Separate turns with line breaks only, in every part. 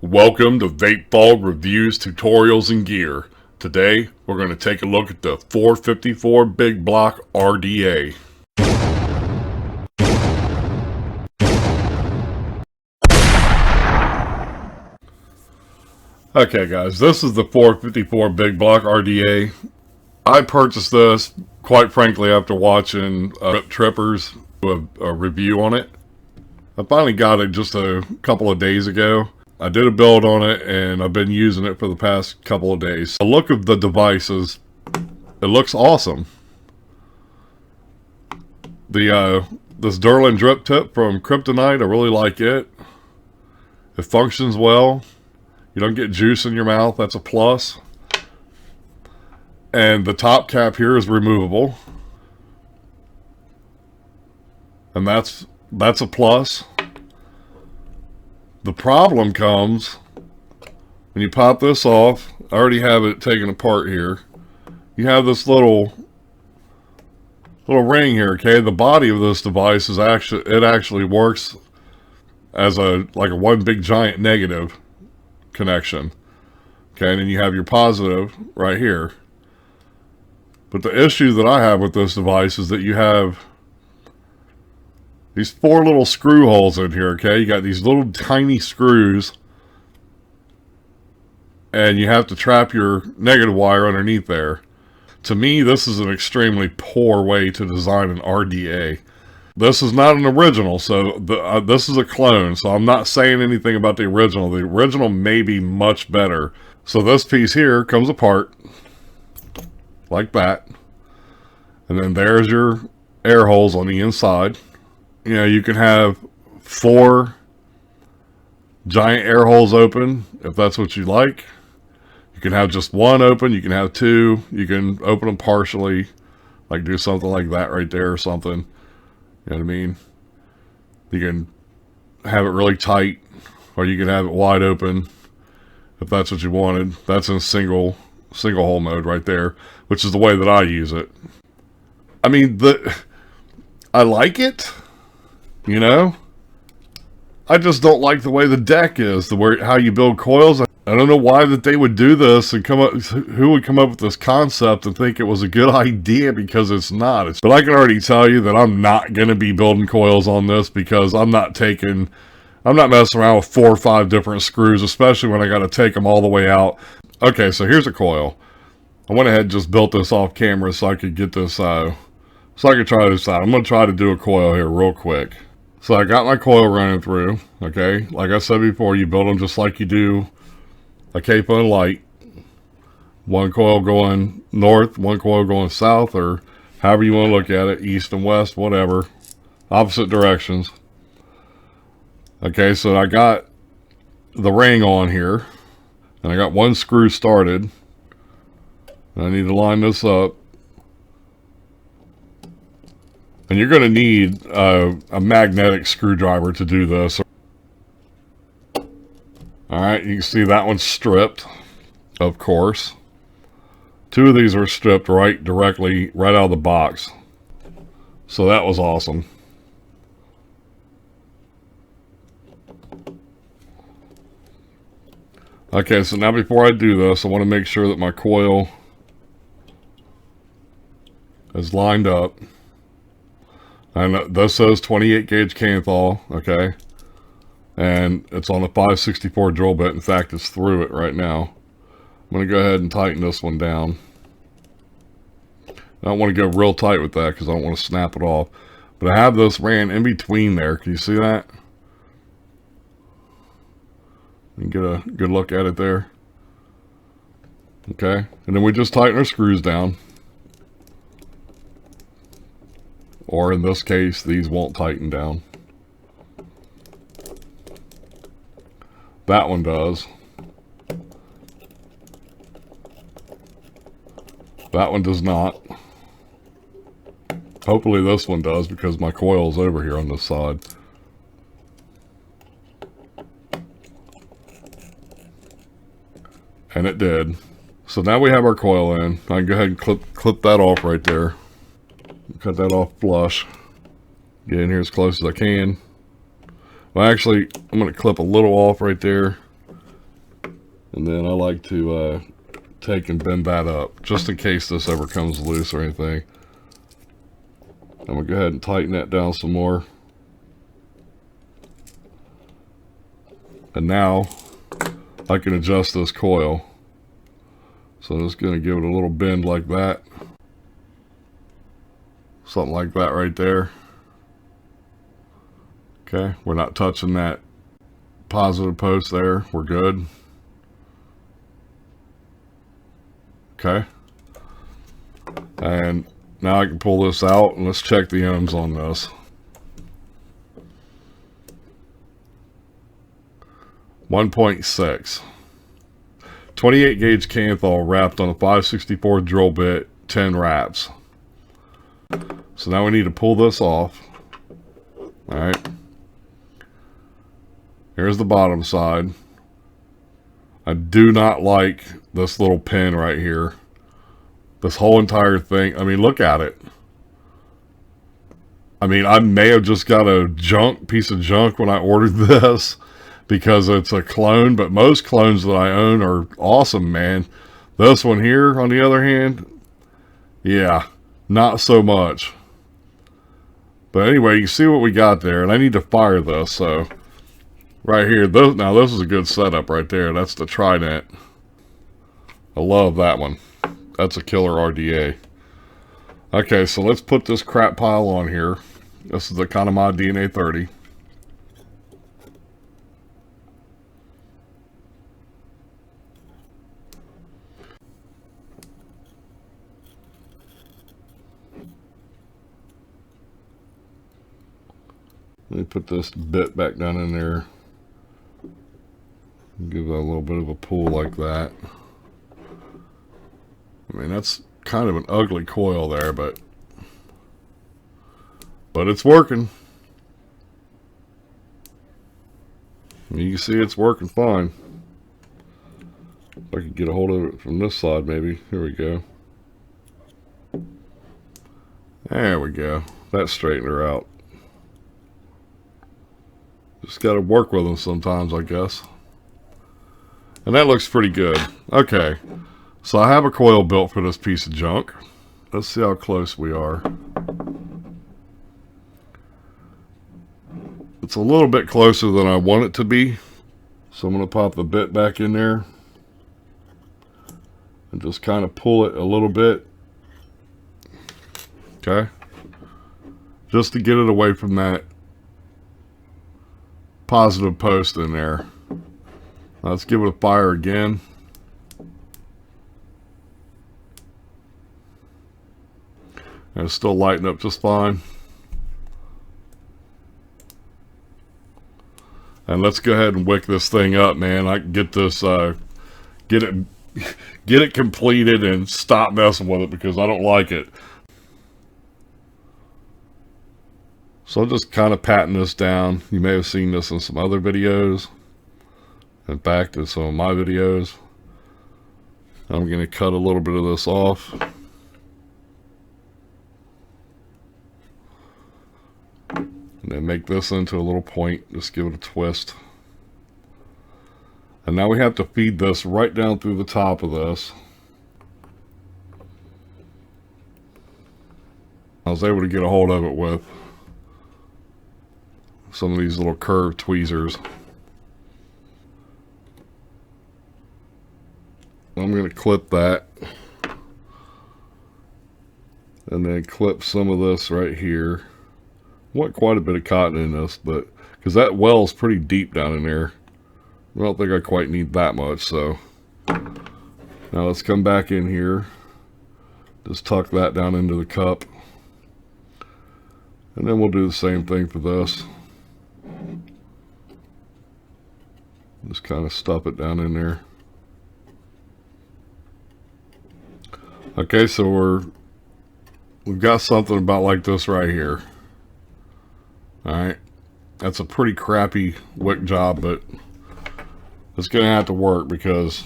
Welcome to Vapefog Reviews, Tutorials, and Gear. Today, we're going to take a look at the 454 Big Block RDA. Okay guys, this is the 454 Big Block RDA. I purchased this, quite frankly, after watching Rip Trippers do a review on it. I finally got it just a couple of days ago. I did a build on it, and I've been using it for the past couple of days. The look of the devices, it looks awesome. This Durlin drip tip from Kryptonite, I really like it. It functions well. You don't get juice in your mouth, that's a plus. And the top cap here is removable. And that's a plus. The problem comes when you pop this off. I already have it taken apart here. You have this little ring here, okay? The body of this device is actually works as like a one big giant negative connection. Okay, and then you have your positive right here. But the issue that I have with this device is that you have these four little screw holes in here, okay? You got these little tiny screws, and you have to trap your negative wire underneath there. To me, this is an extremely poor way to design an RDA. This is not an original, so this is a clone, so I'm not saying anything about the original. The original may be much better. So this piece here comes apart like that, and then there's your air holes on the inside. You know, you can have 4 giant air holes open if that's what you like. You can have just 1 open. You can have 2. You can open them partially, like do something like that right there or something. You know what I mean? You can have it really tight, or you can have it wide open if that's what you wanted. That's in single hole mode right there, which is the way that I use it. I mean, I like it. You know, I just don't like the way the deck is, how you build coils. I don't know why that they would do this and who would come up with this concept and think it was a good idea, because it's not. But I can already tell you that I'm not going to be building coils on this, because I'm not messing around with 4 or 5 different screws, especially when I got to take them all the way out. Okay, so here's a coil. I went ahead and just built this off camera so I could get this, so I could try this out. I'm going to try to do a coil here real quick. So I got my coil running through, okay? Like I said before, you build them just like you do a capo and light. 1 coil going north, 1 coil going south, or however you want to look at it, east and west, whatever. Opposite directions. Okay, so I got the ring on here, and I got 1 screw started. I need to line this up. And you're going to need a magnetic screwdriver to do this. Alright, you can see that one's stripped, of course. 2 of these are stripped directly right out of the box. So that was awesome. Okay, so now before I do this, I want to make sure that my coil is lined up. And this says 28 gauge Canthal, okay? And it's on a 564 drill bit. In fact, it's through it right now. I'm going to go ahead and tighten this one down. I don't want to go real tight with that because I don't want to snap it off. But I have this ran in between there. Can you see that? You can get a good look at it there. Okay. And then we just tighten our screws down. Or in this case, these won't tighten down. That one does. That one does not. Hopefully this one does, because my coil is over here on this side. And it did. So now we have our coil in. I can go ahead and clip that off right there. Cut that off flush. Get in here as close as I can. Well, actually, I'm going to clip a little off right there. And then I like to take and bend that up, just in case this ever comes loose or anything. I'm going to go ahead and tighten that down some more. And now I can adjust this coil. So I'm just going to give it a little bend like that. Something like that right there. Okay, we're not touching that positive post there. We're good. Okay. And now I can pull this out and let's check the ohms on this. 1.6. 28 gauge Canthal wrapped on a 564 drill bit, 10 wraps. So now we need to pull this off. Alright. Here's the bottom side. I do not like this little pin right here. This whole entire thing. I mean, look at it. I mean, I may have just got a piece of junk when I ordered this because it's a clone, but most clones that I own are awesome, man. This one here, on the other hand, yeah, not so much. But anyway, you can see what we got there, and I need to fire this, so right here, now this is a good setup right there. That's the Trident. I love that one. That's a killer RDA. Okay, so let's put this crap pile on here. This is the Kanama DNA 30. Let me put this bit back down in there. Give that a little bit of a pull like that. I mean, that's kind of an ugly coil there, but it's working. You can see it's working fine. If I could get a hold of it from this side, maybe. Here we go. There we go. That straightened her out. Just got to work with them sometimes, I guess. And that looks pretty good. Okay. So I have a coil built for this piece of junk. Let's see how close we are. It's a little bit closer than I want it to be. So I'm going to pop the bit back in there. And just kind of pull it a little bit. Okay. Just to get it away from that positive post in there. Let's give it a fire again. And it's still lighting up just fine. And let's go ahead and wick this thing up, man. I can get this, get it completed and stop messing with it because I don't like it. So I'm just kind of patting this down. You may have seen this in some other videos. In fact, in some of my videos. I'm going to cut a little bit of this off. And then make this into a little point. Just give it a twist. And now we have to feed this right down through the top of this. I was able to get a hold of it with some of these little curved tweezers. I'm going to clip that. And then clip some of this right here. Want quite a bit of cotton in this, but because that well is pretty deep down in there. I don't think I quite need that much, so now let's come back in here. Just tuck that down into the cup. And then we'll do the same thing for this. Just kind of stuff it down in there. Okay, so we've got something about like this right here. Alright, that's a pretty crappy wick job, but it's going to have to work because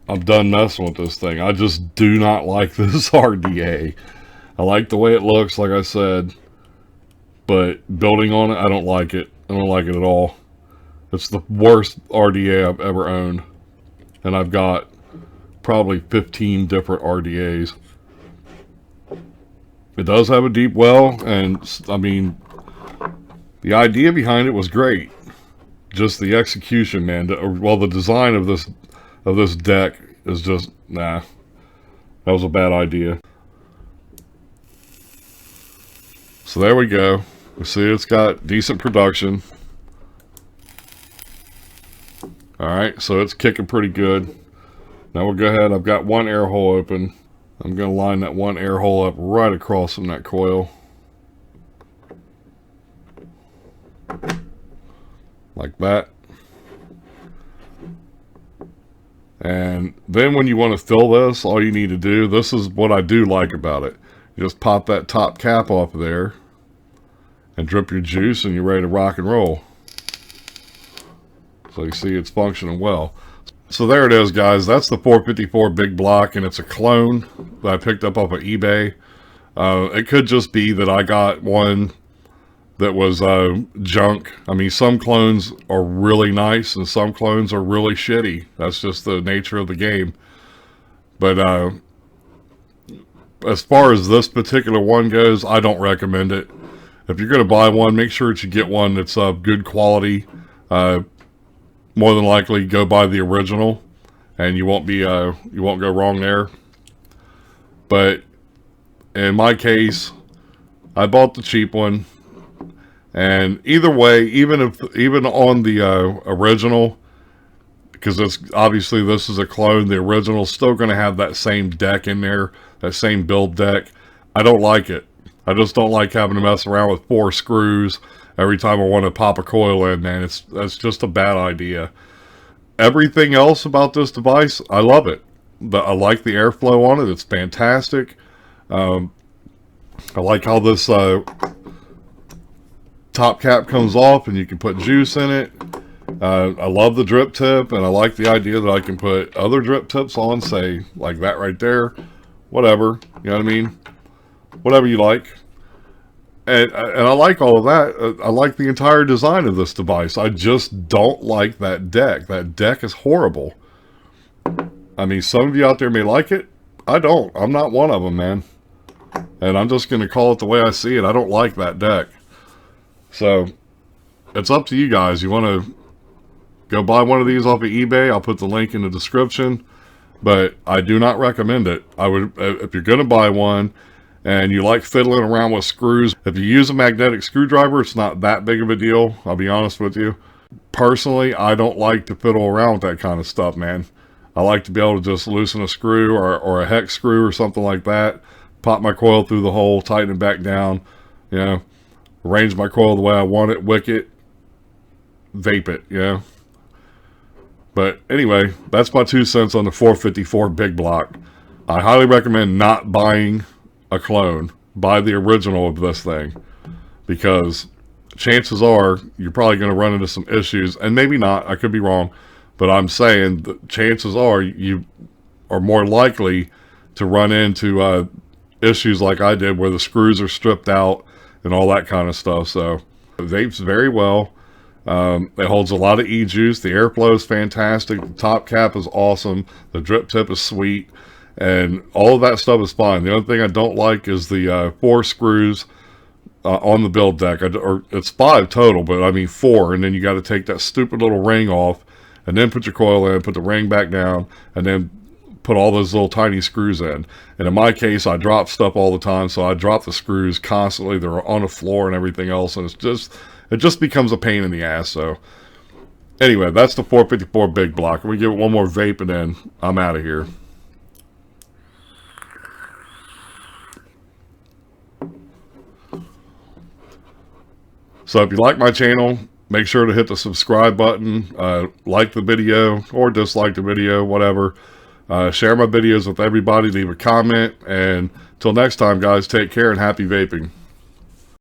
I'm done messing with this thing. I just do not like this RDA. I like the way it looks, like I said, but building on it, I don't like it. I don't like it at all. It's the worst RDA I've ever owned. and I've got probably 15 different RDAs. It does have a deep well, and I mean, the idea behind it was great. Just the execution, man. Well, the design of this deck is just, nah. That was a bad idea. So there we go. You see it's got decent production. Alright, so it's kicking pretty good. Now we'll go ahead. I've got one air hole open. I'm going to line that one air hole up right across from that coil. Like that. And then when you want to fill this, all you need to do, this is what I do like about it. You just pop that top cap off of there and drip your juice and you're ready to rock and roll. So you see it's functioning well. So there it is, guys. That's the 454 big block, and it's a clone that I picked up off of eBay. It could just be that I got one that was junk. I mean, some clones are really nice and some clones are really shitty. That's just the nature of the game. But as far as this particular one goes, I don't recommend it. If you're going to buy one, make sure that you get one that's of good quality. More than likely go buy the original, and you won't go wrong there. But in my case, I bought the cheap one, and either way, even on the original, because it's obviously this is a clone, the original's still going to have that same deck in there, that same build deck. I don't like it. I just don't like having to mess around with 4 screws every time I want to pop a coil in, man. That's just a bad idea. Everything else about this device, I love it. I like the airflow on it. It's fantastic. I like how this top cap comes off and you can put juice in it. I love the drip tip, and I like the idea that I can put other drip tips on, say, like that right there. Whatever. You know what I mean? Whatever you like. And I like all of that. I like the entire design of this device. I just don't like that deck. That deck is horrible. I mean, some of you out there may like it. I don't. I'm not one of them, man. And I'm just going to call it the way I see it. I don't like that deck. So, it's up to you guys. You want to go buy one of these off of eBay? I'll put the link in the description. But I do not recommend it. I would, if you're going to buy one, and you like fiddling around with screws, if you use a magnetic screwdriver, it's not that big of a deal, I'll be honest with you. Personally, I don't like to fiddle around with that kind of stuff, man. I like to be able to just loosen a screw or a hex screw or something like that, pop my coil through the hole, tighten it back down, you know, arrange my coil the way I want it, wick it, vape it, you know. But anyway, that's my 2 cents on the 454 big block. I highly recommend not buying a clone. Buy the original of this thing, because chances are you're probably going to run into some issues, and maybe not, I could be wrong, but I'm saying the chances are you are more likely to run into issues like I did, where the screws are stripped out and all that kind of stuff. So it vapes very well. It holds a lot of e-juice. The airflow is fantastic. The top cap is awesome. The drip tip is sweet. And all of that stuff is fine. The only thing I don't like is the 4 screws on the build deck. Or it's 5 total, but I mean 4. And then you got to take that stupid little ring off, and then put your coil in, put the ring back down, and then put all those little tiny screws in. And in my case, I drop stuff all the time, so I drop the screws constantly. They're on the floor and everything else, and it just becomes a pain in the ass. So anyway, that's the 454 big block. We give it one more vape, and then I'm out of here. So if you like my channel, make sure to hit the subscribe button, like the video or dislike the video, whatever. Share my videos with everybody, leave a comment, and till next time, guys, take care and happy vaping.